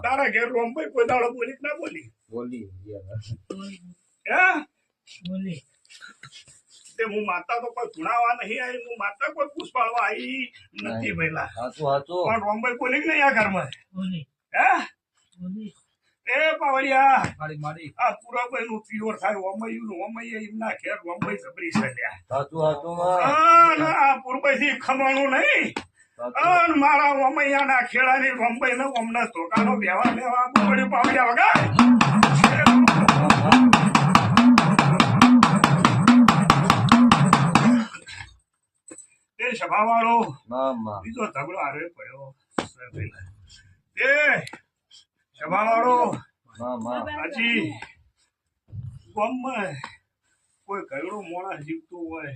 તારા ઘેર રોમભાઈ કોઈ દાડો બોલી કે ના બોલી બોલી હે બોલી તે હું માતા તો કોઈ ગુણાવા નહીં આવી હું માતા કોઈ પુષ્પાળવા આવી નથી પહેલા પણ રોમભાઈ બોલી કે નહીં આ ઘરમાં બોલી હે બોલી એ પાવડિયા આ પુરાભાઈ નું પ્યોર થાય ઓમૈયું નું ઓમૈય એમના ઘેર રોમભાઈ સબરી સડ્યા આ પુરભાઈ થી ખમાણું નહીં મારા ઓમૈયા ના ખેડા ની રોમભાઈ ને ઓમના ધોકાનો વ્યવહાર લેવા પડ્યું પાવડિયા વગર એ સભા વાળો બીજો ઝઘડો હારે પડ્યો એ સભા વાળો હજી ગામમાં કોઈ ઘરડું મોણા જીવતું હોય